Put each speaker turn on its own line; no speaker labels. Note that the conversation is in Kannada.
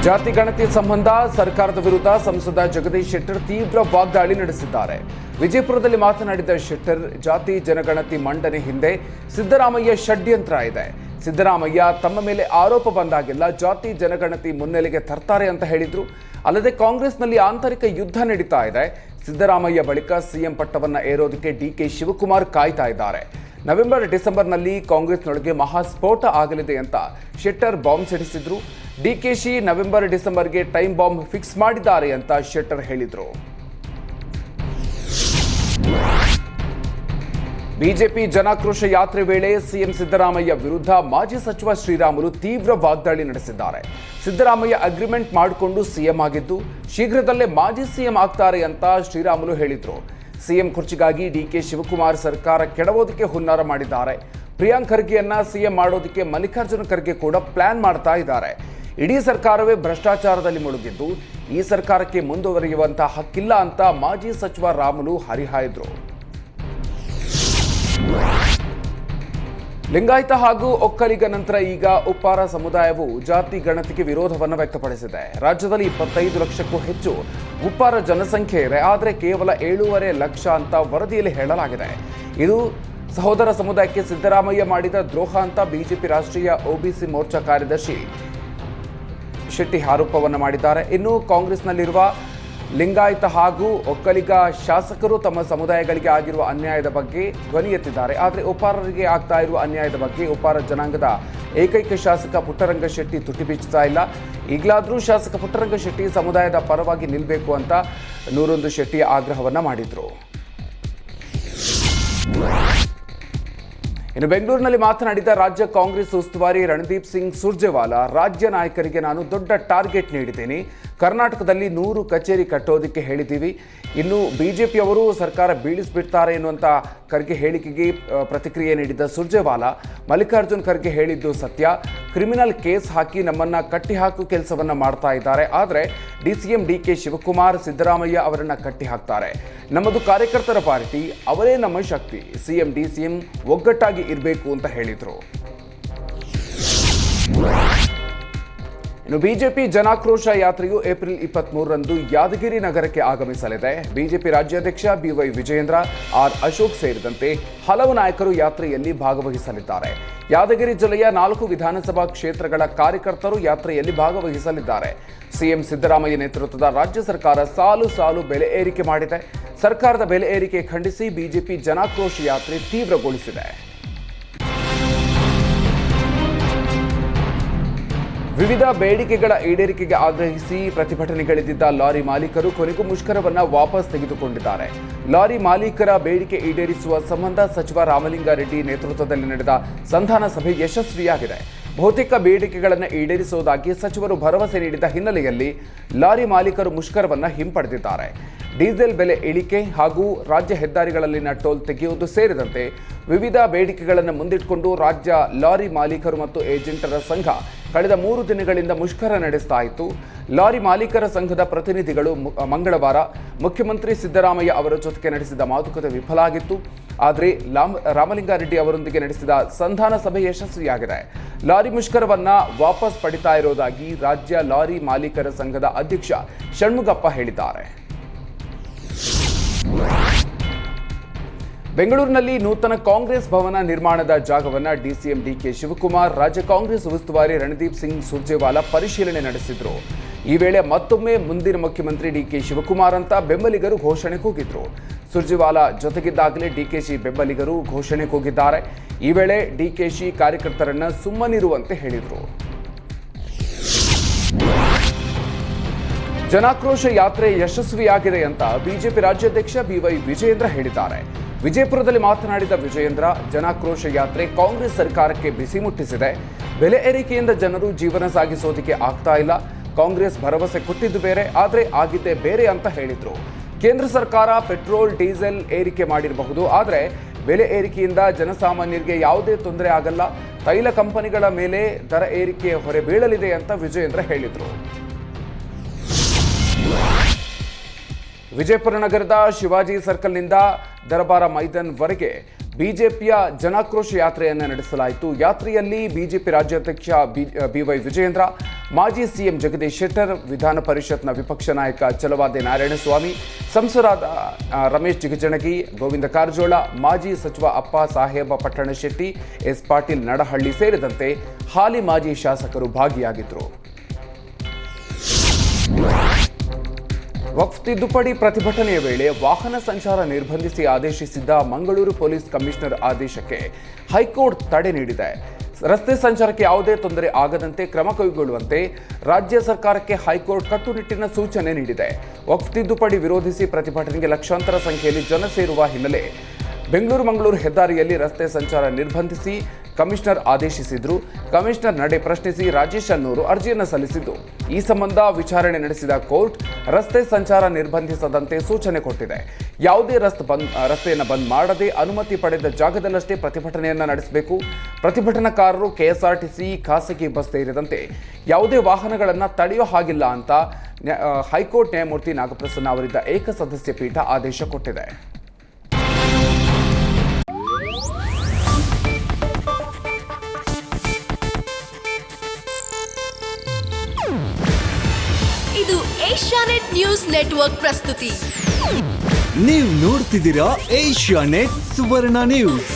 ಜಾತಿ ಗಣತಿ ಸಂಬಂಧ ಸರ್ಕಾರದ ವಿರುದ್ಧ ಸಂಸದ ಜಗದೀಶ್ ಶೆಟ್ಟರ್ ತೀವ್ರ ವಾಗ್ದಾಳಿ ನಡೆಸಿದ್ದಾರೆ. ವಿಜಯಪುರದಲ್ಲಿ ಮಾತನಾಡಿದ ಶೆಟ್ಟರ್, ಜಾತಿ ಜನಗಣತಿ ಮಂಡನೆ ಹಿಂದೆ ಸಿದ್ದರಾಮಯ್ಯ ಷಡ್ಯಂತ್ರ ಇದೆ. ಸಿದ್ದರಾಮಯ್ಯ ತಮ್ಮ ಮೇಲೆ ಆರೋಪ ಬಂದಾಗೆಲ್ಲ ಜಾತಿ ಜನಗಣತಿ ಮುನ್ನೆಲೆಗೆ ತರ್ತಾರೆ ಅಂತ ಹೇಳಿದ್ರು. ಅಲ್ಲದೆ ಕಾಂಗ್ರೆಸ್ನಲ್ಲಿ ಆಂತರಿಕ ಯುದ್ಧ ನಡೀತಾ ಇದೆ. ಸಿದ್ದರಾಮಯ್ಯ ಬಳಿಕ ಸಿಎಂ ಪಟ್ಟವನ್ನ ಏರೋದಕ್ಕೆ ಡಿಕೆ ಶಿವಕುಮಾರ್ ಕಾಯ್ತಾ ಇದ್ದಾರೆ. ನವೆಂಬರ್ ಡಿಸೆಂಬರ್ನಲ್ಲಿ ಕಾಂಗ್ರೆಸ್ನೊಳಗೆ ಮಹಾಸ್ಫೋಟ ಆಗಲಿದೆ ಅಂತ ಶೆಟ್ಟರ್ ಬಾಂಬ್ ಸಿಡಿಸಿದ್ರು. ಡಿಕೆಶಿ ನವೆಂಬರ್ ಡಿಸೆಂಬರ್ಗೆ ಟೈಮ್ ಬಾಂಬ್ ಫಿಕ್ಸ್ ಮಾಡಿದ್ದಾರೆ ಅಂತ ಶೆಟ್ಟರ್ ಹೇಳಿದ್ರು. ಬಿಜೆಪಿ ಜನಾಕ್ರೋಶ ಯಾತ್ರೆ ವೇಳೆ ಸಿಎಂ ಸಿದ್ದರಾಮಯ್ಯ ವಿರುದ್ಧ ಮಾಜಿ ಸಚಿವ ಶ್ರೀರಾಮುಲು ತೀವ್ರ ವಾಗ್ದಾಳಿ ನಡೆಸಿದ್ದಾರೆ. ಸಿದ್ದರಾಮಯ್ಯ ಅಗ್ರಿಮೆಂಟ್ ಮಾಡಿಕೊಂಡು ಸಿಎಂ ಆಗಿದ್ದು ಶೀಘ್ರದಲ್ಲೇ ಮಾಜಿ ಸಿಎಂ ಆಗ್ತಾರೆ ಅಂತ ಶ್ರೀರಾಮುಲು ಹೇಳಿದ್ರು. ಸಿಎಂ ಕುರ್ಚಿಗಾಗಿ ಡಿಕೆ ಶಿವಕುಮಾರ್ ಸರ್ಕಾರ ಕೆಡವೋದಕ್ಕೆ ಹುನ್ನಾರ ಮಾಡಿದ್ದಾರೆ. ಪ್ರಿಯಾಂಕ್ ಖರ್ಗೆಯನ್ನ ಸಿಎಂ ಮಾಡೋದಕ್ಕೆ ಮಲ್ಲಿಕಾರ್ಜುನ ಖರ್ಗೆ ಕೂಡ ಪ್ಲಾನ್ ಮಾಡ್ತಾ ಇದ್ದಾರೆ. ಇಡೀ ಸರ್ಕಾರವೇ ಭ್ರಷ್ಟಾಚಾರದಲ್ಲಿ ಮುಳುಗಿದ್ದು ಈ ಸರ್ಕಾರಕ್ಕೆ ಮುಂದುವರಿಯುವಂತಹ ಹಕ್ಕಿಲ್ಲ ಅಂತ ಮಾಜಿ ಸಚಿವ ರಾಮುಲು ಹರಿಹಾಯ್ದ್ರು. ಲಿಂಗಾಯತ ಹಾಗೂ ಒಕ್ಕಲಿಗ ನಂತರ ಈಗ ಉಪ್ಪಾರ ಸಮುದಾಯವು ಜಾತಿ ಗಣತಿಗೆ ವಿರೋಧವನ್ನು ವ್ಯಕ್ತಪಡಿಸಿದೆ. ರಾಜ್ಯದಲ್ಲಿ 25 ಲಕ್ಷಕ್ಕೂ ಹೆಚ್ಚು ಉಪ್ಪಾರ ಜನಸಂಖ್ಯೆ ಇದೆ. ಆದರೆ ಕೇವಲ 7.5 ಲಕ್ಷ ಅಂತ ವರದಿಯಲ್ಲಿ ಹೇಳಲಾಗಿದೆ. ಇದು ಸಹೋದರ ಸಮುದಾಯಕ್ಕೆ ಸಿದ್ದರಾಮಯ್ಯ ಮಾಡಿದ ದ್ರೋಹ ಅಂತ ಬಿಜೆಪಿ ರಾಷ್ಟ್ರೀಯ ಒಬಿಸಿ ಮೋರ್ಚಾ ಕಾರ್ಯದರ್ಶಿ ಶೆಟ್ಟಿ ಆರೋಪವನ್ನು ಮಾಡಿದ್ದಾರೆ. ಇನ್ನು ಕಾಂಗ್ರೆಸ್ನಲ್ಲಿರುವ ಲಿಂಗಾಯತ ಹಾಗೂ ಒಕ್ಕಲಿಗ ಶಾಸಕರು ತಮ್ಮ ಸಮುದಾಯಗಳಿಗೆ ಆಗಿರುವ ಅನ್ಯಾಯದ ಬಗ್ಗೆ ಧ್ವನಿ ಎತ್ತಿದ್ದಾರೆ. ಆದರೆ ಉಪ್ಪಾರರಿಗೆ ಆಗ್ತಾ ಇರುವ ಅನ್ಯಾಯದ ಬಗ್ಗೆ ಉಪ್ಪಾರ ಜನಾಂಗದ ಏಕೈಕ ಶಾಸಕ ಪುಟ್ಟರಂಗ ಶೆಟ್ಟಿ ತುಟಿ ಬಿಚ್ಚುತ್ತಾ ಇಲ್ಲ. ಈಗಲಾದರೂ ಶಾಸಕ ಪುಟ್ಟರಂಗ ಶೆಟ್ಟಿ ಸಮುದಾಯದ ಪರವಾಗಿ ನಿಲ್ಲಬೇಕು ಅಂತ ನೂರೊಂದು ಶೆಟ್ಟಿ ಆಗ್ರಹವನ್ನ ಮಾಡಿದ್ರು. ಇನ್ನು ಬೆಂಗಳೂರಿನಲ್ಲಿ ಮಾತನಾಡಿದ ರಾಜ್ಯ ಕಾಂಗ್ರೆಸ್ ಉಸ್ತುವಾರಿ ರಣದೀಪ್ ಸಿಂಗ್ ಸುರ್ಜೇವಾಲಾ, ರಾಜ್ಯ ನಾಯಕರಿಗೆ ನಾನು ದೊಡ್ಡ ಟಾರ್ಗೆಟ್ ನೀಡಿದ್ದೀನಿ. ಕರ್ನಾಟಕದಲ್ಲಿ 100 ಕಚೇರಿ ಕಟ್ಟೋದಕ್ಕೆ ಹೇಳಿದ್ದೀವಿ. ಇನ್ನು ಬಿಜೆಪಿಯವರು ಸರ್ಕಾರ ಬೀಳಿಸ್ಬಿಡ್ತಾರೆ ಎನ್ನುವಂಥ ಖರ್ಗೆ ಹೇಳಿಕೆಗೆ ಪ್ರತಿಕ್ರಿಯೆ ನೀಡಿದ ಸುರ್ಜೇವಾಲಾ, ಮಲ್ಲಿಕಾರ್ಜುನ್ ಖರ್ಗೆ ಹೇಳಿದ್ದು ಸತ್ಯ. ಕ್ರಿಮಿನಲ್ ಕೇಸ್ ಹಾಕಿ ನಮ್ಮನ್ನ ಕಟ್ಟಿಹಾಕು ಕೆಲಸವನ್ನ ಮಾಡ್ತಾ ಇದ್ದಾರೆ. ಆದರೆ ಡಿಸಿಎಂ ಡಿಕೆ ಶಿವಕುಮಾರ್ ಸಿದ್ದರಾಮಯ್ಯ ಅವರನ್ನ ಕಟ್ಟಿ ಹಾಕ್ತಾರೆ. ನಮ್ಮದು ಕಾರ್ಯಕರ್ತರ ಪಾರ್ಟಿ, ಅವರೇ ನಮ್ಮ ಶಕ್ತಿ. ಸಿಎಂ ಡಿಸಿಎಂ ಒಗ್ಗಟ್ಟಾಗಿ ಇರಬೇಕು ಅಂತ ಹೇಳಿದರು. ಇನ್ನು ಬಿಜೆಪಿ ಜನಾಕ್ರೋಶ ಯಾತ್ರೆಯು ಏಪ್ರಿಲ್ 23ರಂದು ಯಾದಗಿರಿ ನಗರಕ್ಕೆ ಆಗಮಿಸಲಿದೆ. ಬಿಜೆಪಿ ರಾಜ್ಯಾಧ್ಯಕ್ಷ ಬಿವೈ ವಿಜಯೇಂದ್ರ, ಆರ್ ಅಶೋಕ್ ಸೇರಿದಂತೆ ಹಲವು ನಾಯಕರು ಯಾತ್ರೆಯಲ್ಲಿ ಭಾಗವಹಿಸಲಿದ್ದಾರೆ. ಯಾದಗಿರಿ ಜಿಲ್ಲೆಯ 4 ವಿಧಾನಸಭಾ ಕ್ಷೇತ್ರಗಳ ಕಾರ್ಯಕರ್ತರು ಯಾತ್ರೆಯಲ್ಲಿ ಭಾಗವಹಿಸಲಿದ್ದಾರೆ. ಸಿಎಂ ಸಿದ್ದರಾಮಯ್ಯ ನೇತೃತ್ವದ ರಾಜ್ಯ ಸರ್ಕಾರ ಸಾಲು ಸಾಲು ಬೆಲೆ ಏರಿಕೆ ಮಾಡಿದೆ. ಸರ್ಕಾರದ ಬೆಲೆ ಏರಿಕೆ ಖಂಡಿಸಿ ಬಿಜೆಪಿ ಜನಾಕ್ರೋಶ ಯಾತ್ರೆ ತೀವ್ರಗೊಳಿಸಿದೆ. ವಿವಿಧ ಬೇಡಿಕೆಗಳ ಈಡೇರಿಕೆಗೆ ಆಗ್ರಹಿಸಿ ಪ್ರತಿಭಟನೆಗಳಿದ್ದ ಲಾರಿ ಮಾಲೀಕರು ಕೊನೆಗೂ ಮುಷ್ಕರವನ್ನು ವಾಪಸ್ ತೆಗೆದುಕೊಂಡಿದ್ದಾರೆ. ಲಾರಿ ಮಾಲೀಕರ ಬೇಡಿಕೆ ಈಡೇರಿಸುವ ಸಂಬಂಧ ಸಚಿವ ರಾಮಲಿಂಗಾರೆಡ್ಡಿ ನೇತೃತ್ವದಲ್ಲಿ ನಡೆದ ಸಂಧಾನ ಸಭೆ ಯಶಸ್ವಿಯಾಗಿದೆ. ಬಹುತೇಕ ಬೇಡಿಕೆಗಳನ್ನು ಈಡೇರಿಸುವುದಾಗಿ ಸಚಿವರು ಭರವಸೆ ನೀಡಿದ ಹಿನ್ನೆಲೆಯಲ್ಲಿ ಲಾರಿ ಮಾಲೀಕರು ಮುಷ್ಕರವನ್ನು ಹಿಂಪಡೆದಿದ್ದಾರೆ. ಡೀಸೆಲ್ ಬೆಲೆ ಇಳಿಕೆ ಹಾಗೂ ರಾಜ್ಯ ಹೆದ್ದಾರಿಗಳಲ್ಲಿನ ಟೋಲ್ ತೆಗೆಯುವುದು ಸೇರಿದಂತೆ ವಿವಿಧ ಬೇಡಿಕೆಗಳನ್ನು ಮುಂದಿಟ್ಟುಕೊಂಡು ರಾಜ್ಯ ಲಾರಿ ಮಾಲೀಕರು ಮತ್ತು ಏಜೆಂಟರ ಸಂಘ ಕಳೆದ 3 ದಿನಗಳಿಂದ ಮುಷ್ಕರ ನಡೆಸ್ತಾ ಇತ್ತು. ಲಾರಿ ಮಾಲೀಕರ ಸಂಘದ ಪ್ರತಿನಿಧಿಗಳು ಮಂಗಳವಾರ ಮುಖ್ಯಮಂತ್ರಿ ಸಿದ್ದರಾಮಯ್ಯ ಅವರ ಜೊತೆಗೆ ನಡೆಸಿದ ಮಾತುಕತೆ ವಿಫಲ ಆಗಿತ್ತು. ಆದರೆ ರಾಮಲಿಂಗಾರೆಡ್ಡಿ ಅವರೊಂದಿಗೆ ನಡೆಸಿದ ಸಂಧಾನ ಸಭೆ ಯಶಸ್ವಿಯಾಗಿದೆ. ಲಾರಿ ಮುಷ್ಕರವನ್ನ ವಾಪಸ್ ಪಡಿತಾ ಇರೋದಾಗಿ ರಾಜ್ಯ ಲಾರಿ ಮಾಲೀಕರ ಸಂಘದ ಅಧ್ಯಕ್ಷ ಷಣ್ಮುಗಪ್ಪ ಹೇಳಿದ್ದಾರೆ. ಬೆಂಗಳೂರಿನಲ್ಲಿ ನೂತನ ಕಾಂಗ್ರೆಸ್ ಭವನ ನಿರ್ಮಾಣದ ಜಾಗವನ್ನು ಡಿಸಿಎಂ ಡಿಕೆ ಶಿವಕುಮಾರ್, ರಾಜ್ಯ ಕಾಂಗ್ರೆಸ್ ಉಸ್ತುವಾರಿ ರಣದೀಪ್ ಸಿಂಗ್ ಸುರ್ಜೇವಾಲಾ ಪರಿಶೀಲನೆ ನಡೆಸಿದ್ರು. ಈ ವೇಳೆ ಮತ್ತೊಮ್ಮೆ ಮುಂದಿನ ಮುಖ್ಯಮಂತ್ರಿ ಡಿಕೆ ಶಿವಕುಮಾರ್ ಅಂತ ಬೆಂಬಲಿಗರು ಘೋಷಣೆ ಕೂಗಿದ್ರು. ಸುರ್ಜೇವಾಲಾ ಜೊತೆಗಿದ್ದಾಗಲೇ ಡಿಕೆಶಿ ಬೆಂಬಲಿಗರು ಘೋಷಣೆ ಕೂಗಿದ್ದಾರೆ. ಈ ವೇಳೆ ಡಿಕೆಶಿ ಕಾರ್ಯಕರ್ತರನ್ನ ಸುಮ್ಮನಿರುವಂತೆ ಹೇಳಿದರು. ಜನಾಕ್ರೋಶ ಯಾತ್ರೆ ಯಶಸ್ವಿಯಾಗಿದೆ ಅಂತ ಬಿಜೆಪಿ ರಾಜ್ಯಾಧ್ಯಕ್ಷ ಬಿವೈ ವಿಜಯೇಂದ್ರ ಹೇಳಿದ್ದಾರೆ. ವಿಜಯಪುರದಲ್ಲಿ ಮಾತನಾಡಿದ ವಿಜಯೇಂದ್ರ, ಜನಾಕ್ರೋಶ ಯಾತ್ರೆ ಕಾಂಗ್ರೆಸ್ ಸರ್ಕಾರಕ್ಕೆ ಬಿಸಿ ಮುಟ್ಟಿಸಿದೆ. ಬೆಲೆ ಏರಿಕೆಯಿಂದ ಜನರು ಜೀವನ ಸಾಗಿಸೋದಕ್ಕೆ ಆಗ್ತಾ ಇಲ್ಲ. ಕಾಂಗ್ರೆಸ್ ಭರವಸೆ ಕೊಟ್ಟಿದ್ದು ಬೇರೆ, ಆದರೆ ಆಗಿದ್ದೇ ಬೇರೆ ಅಂತ ಹೇಳಿದ್ರು. ಕೇಂದ್ರ ಸರ್ಕಾರ ಪೆಟ್ರೋಲ್ ಡೀಸೆಲ್ ಏರಿಕೆ ಮಾಡಿರಬಹುದು, ಆದರೆ ಬೆಲೆ ಏರಿಕೆಯಿಂದ ಜನಸಾಮಾನ್ಯರಿಗೆ ಯಾವುದೇ ತೊಂದರೆ ಆಗಲ್ಲ. ತೈಲ ಕಂಪನಿಗಳ ಮೇಲೆ ದರ ಏರಿಕೆ ಹೊರೆ ಬೀಳಲಿದೆ ಅಂತ ವಿಜಯೇಂದ್ರ ಹೇಳಿದರು. ವಿಜಯಪುರ ನಗರದ ಶಿವಾಜಿ ಸರ್ಕಲ್ನಿಂದ ದರಬಾರ ಮೈದಾನ್ವರೆಗೆ ಬಿಜೆಪಿಯ ಜನಾಕ್ರೋಶ ಯಾತ್ರೆಯನ್ನು ನಡೆಸಲಾಯಿತು. ಯಾತ್ರೆಯಲ್ಲಿ ಬಿಜೆಪಿ ರಾಜ್ಯಾಧ್ಯಕ್ಷ ಬಿವೈ ವಿಜಯೇಂದ್ರ ಮಾಜಿ ಸಿಎಂ ಜಗದೀಶ್ ಶೆಟ್ಟರ್, ವಿಧಾನ ಪರಿಷತ್ನ ವಿಪಕ್ಷ ನಾಯಕ ಚಲವಾದಿ ನಾರಾಯಣಸ್ವಾಮಿ, ಸಂಸದರಾದ ರಮೇಶ್ ಜಿಗಜಿಣಗಿ, ಗೋವಿಂದ ಕಾರಜೋಳ, ಮಾಜಿ ಸಚಿವ ಅಪ್ಪ ಸಾಹೇಬ ಪಟ್ಟಣಶೆಟ್ಟಿ, ಎಸ್ ಪಾಟೀಲ್ ನಡಹಳ್ಳಿ ಸೇರಿದಂತೆ ಹಾಲಿ ಮಾಜಿ ಶಾಸಕರು ಭಾಗಿಯಾಗಿದ್ದರು. ವಕ್ಫ್ ತಿದ್ದುಪಡಿ ಪ್ರತಿಭಟನೆಯ ವೇಳೆ ವಾಹನ ಸಂಚಾರ ನಿರ್ಬಂಧಿಸಿ ಆದೇಶಿಸಿದ್ದ ಮಂಗಳೂರು ಪೊಲೀಸ್ ಕಮಿಷನರ್ ಆದೇಶಕ್ಕೆ ಹೈಕೋರ್ಟ್ ತಡೆ ನೀಡಿದೆ. ರಸ್ತೆ ಸಂಚಾರಕ್ಕೆ ಯಾವುದೇ ತೊಂದರೆ ಆಗದಂತೆ ಕ್ರಮ ಕೈಗೊಳ್ಳುವಂತೆ ರಾಜ್ಯ ಸರ್ಕಾರಕ್ಕೆ ಹೈಕೋರ್ಟ್ ಕಟ್ಟುನಿಟ್ಟಿನ ಸೂಚನೆ ನೀಡಿದೆ. ವಕ್ಫ್ ತಿದ್ದುಪಡಿ ವಿರೋಧಿಸಿ ಪ್ರತಿಭಟನೆಗೆ ಲಕ್ಷಾಂತರ ಸಂಖ್ಯೆಯಲ್ಲಿ ಜನ ಸೇರುವ ಹಿನ್ನೆಲೆ ಬೆಂಗಳೂರು-ಮಂಗಳೂರು ಹೆದ್ದಾರಿಯಲ್ಲಿ ರಸ್ತೆ ಸಂಚಾರ ನಿರ್ಬಂಧಿಸಿ ಕಮಿಷನರ್ ಆದೇಶಿಸಿದ್ರು. ಕಮಿಷನರ್ ನಡೆ ಪ್ರಶ್ನಿಸಿ ರಾಜೇಶ್ ಅನ್ನೂರು ಅರ್ಜಿಯನ್ನು ಸಲ್ಲಿಸಿದ್ದು, ಈ ಸಂಬಂಧ ವಿಚಾರಣೆ ನಡೆಸಿದ ಕೋರ್ಟ್ ರಸ್ತೆ ಸಂಚಾರ ನಿರ್ಬಂಧಿಸದಂತೆ ಸೂಚನೆ ಕೊಟ್ಟಿದೆ. ಯಾವುದೇ ರಸ್ತೆಯನ್ನು ಬಂದ್ ಮಾಡದೆ ಅನುಮತಿ ಪಡೆದ ಜಾಗದಲ್ಲಷ್ಟೇ ಪ್ರತಿಭಟನೆಯನ್ನು ನಡೆಸಬೇಕು. ಪ್ರತಿಭಟನಾಕಾರರು ಕೆಎಸ್ಆರ್ಟಿಸಿ, ಖಾಸಗಿ ಬಸ್ ಸೇರಿದಂತೆ ಯಾವುದೇ ವಾಹನಗಳನ್ನು ತಡೆಯೋ ಹಾಗಿಲ್ಲ ಅಂತ ಹೈಕೋರ್ಟ್ ನ್ಯಾಯಮೂರ್ತಿ ನಾಗಪ್ರಸನ್ನ ಅವರಿದ್ದ ಏಕಸದಸ್ಯ ಪೀಠ ಆದೇಶ ಕೊಟ್ಟಿದೆ.
ಇದು ಏಷ್ಯಾನೆಟ್ ನ್ಯೂಸ್ ನೆಟ್ವರ್ಕ್ ಪ್ರಸ್ತುತಿ.
ನೀವು ನೋಡ್ತಿದ್ದೀರಾ ಏಷ್ಯಾನೆಟ್ ಸುವರ್ಣ ನ್ಯೂಸ್.